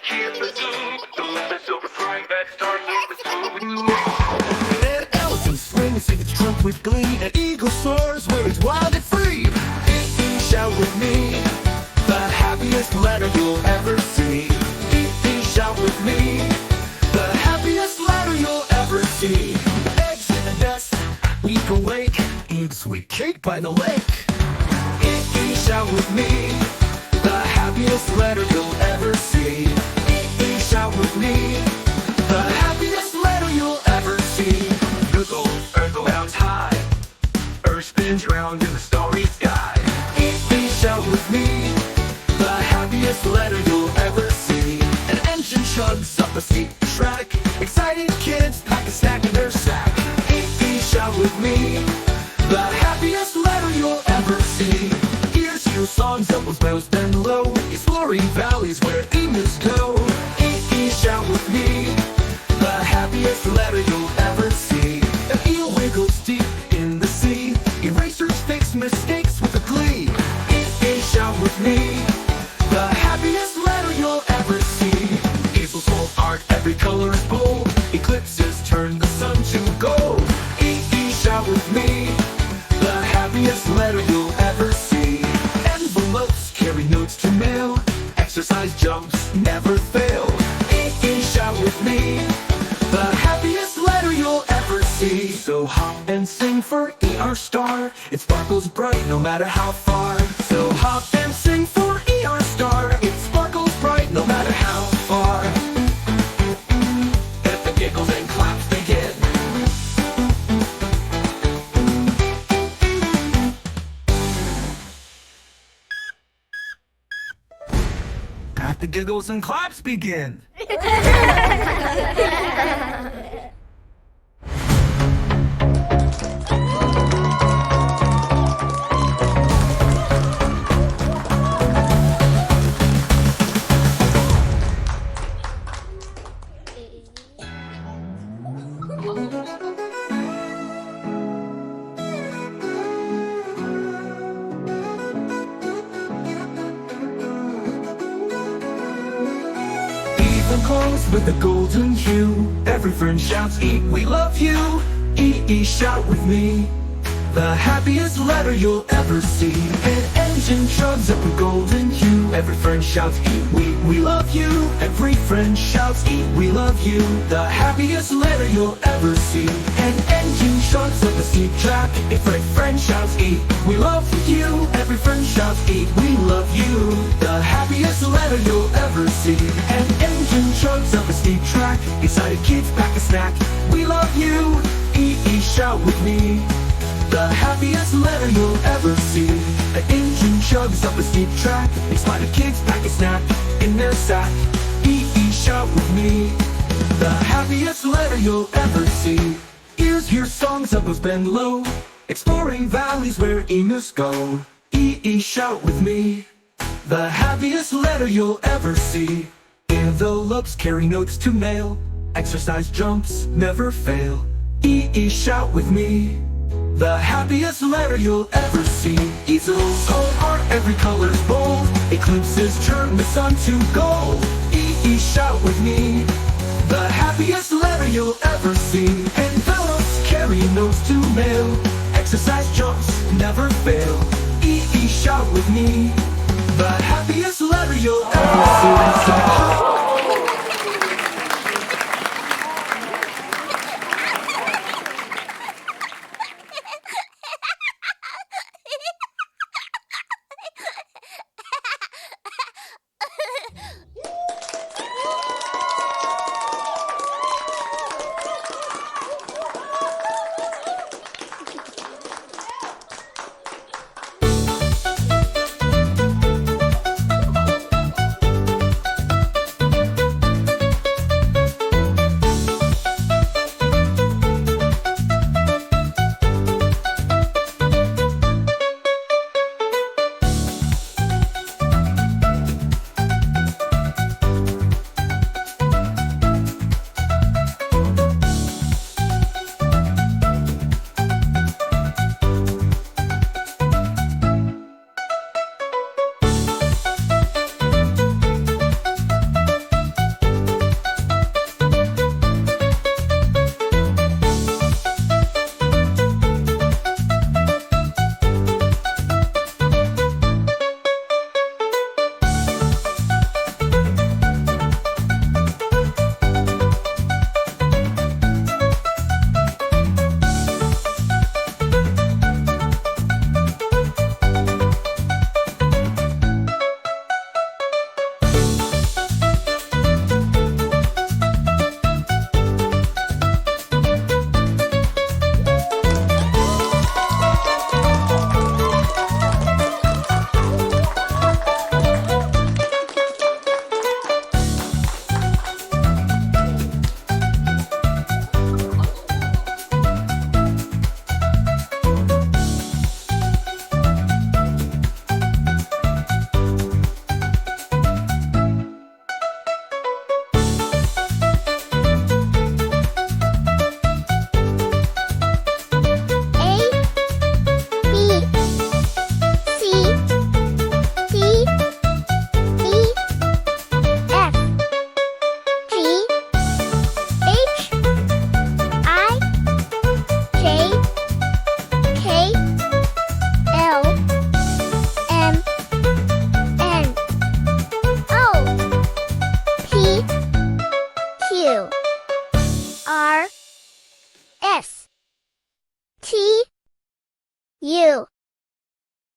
keep the zoom. Don't let the silver frying pan start with the An elephant swings its trunk with glee. An eagle soars where it's wild and free. Shout with me, the happiest letter you'll ever see. Shout with me, the happiest letter you'll ever see. Eggs in the nest, week awake, eat sweet cake by the lake. Shout with me, the happiest letter you'll ever see. Shout with me, the happiest letter you'll ever see. Google, earth bounds high, earth spins round in the starry sky. Shout with me, the happiest letter you'll ever see. An engine chugs up a steep track, excited kids pack a snack in their sack. Shout with me, the happiest letter you'll ever see. Here's your songs up with bows bend low, exploring valleys where emus go. Shout with me, the happiest letter you'll ever see. An eel wiggles deep in the sea, erasers fix mistakes with a glee. Shout with me, the happiest letter you'll ever see. Easels hold art, every color is bold, eclipses turn the sun to gold. Shout with me, the happiest letter you'll ever see. Envelopes carry notes to mail, exercise jumps never fail. Shout with me, the happiest letter you'll ever see. So hop and sing for ER star, it sparkles bright no matter how far. So hop and sing for ER star, it sparkles bright no matter how far. Let the giggles and claps begin. Let the giggles and claps begin. Clothes with a golden hue, every friend shouts, eat, we love you. Shout with me, the happiest letter you'll ever see. An engine chugs up a golden hue, every friend shouts, eat, we love you. Every friend shouts, eat, we love you, the happiest letter you'll ever see. An engine chugs up a steep track, every friend shouts, eat, we love you. Every friend shouts, eat, we love you, the happiest letter you'll ever see. An engine chugs up a steep track, excited kids pack a snack, we love you. Shout with me, the happiest letter you'll ever see. An engine chugs up a steep track, excited kids pack a snack in their sack. Shout with me, the happiest letter you'll ever see. Ears hear songs up those bend low, exploring valleys where emus go. Shout with me, the happiest letter you'll ever see. Envelopes carry notes to mail, exercise jumps never fail. Shout with me, the happiest letter you'll ever see. Easels hold art, every color's bold, eclipses turn the sun to gold. Shout with me, the happiest letter you'll ever see. Envelopes carry notes to mail, exercise jumps never fail. Shout with me, the happiest letter you'll ever see.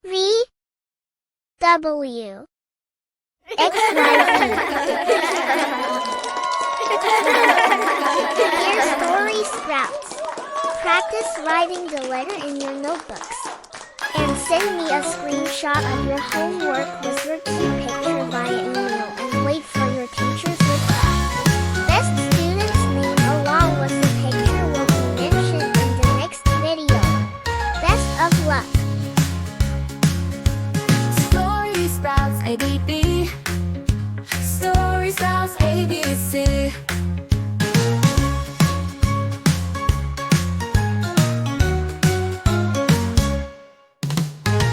V W X Y Z. Dear Story Sprouts, practice writing the letter in your notebooks. And send me a screenshot of your homework with your cute picture via email and wait for your teacher's reply. Best student's name along with the picture will be mentioned in the next video. Best of luck! Story Sprouts ABB. Story Sprouts ABC.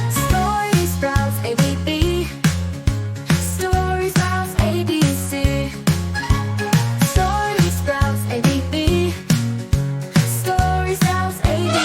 Story Sprouts ABB. Story Sprouts ABC. Story Sprouts ABB. Story Sprouts ABC.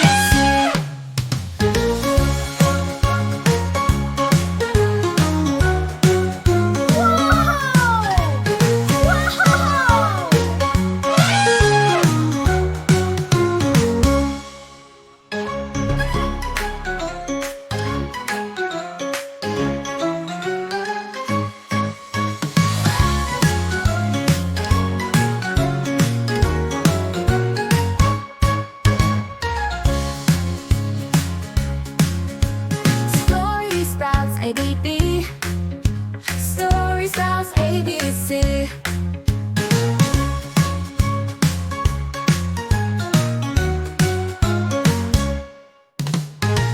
Story Sprouts ABB. Story Sprouts ABC.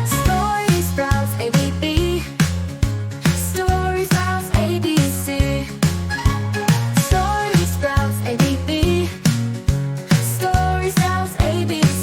Story Sprouts ABB. Story Sprouts ABC. Story Sprouts ABB. Story Sprouts ABC.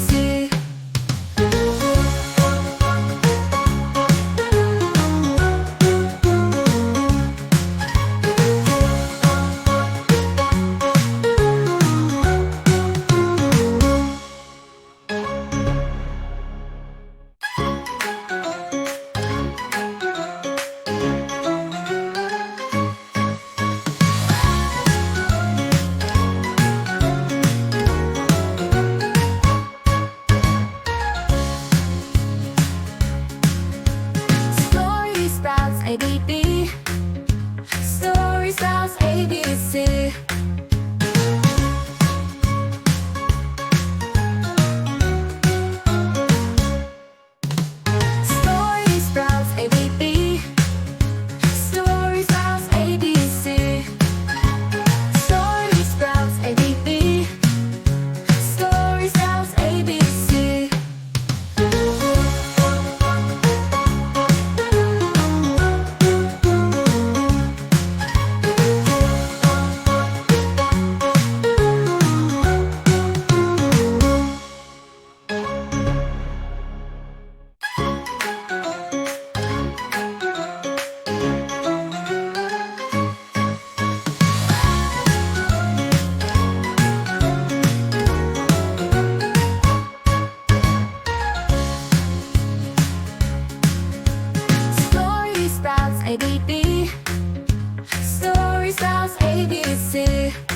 Story Sprouts ABB. Story Sprouts ABC. Story Sprouts ABB. Story Sprouts ABC. Story Sprouts ABB. Story Sprouts ABC. Story Sprouts ABB. Story Sprouts ABC.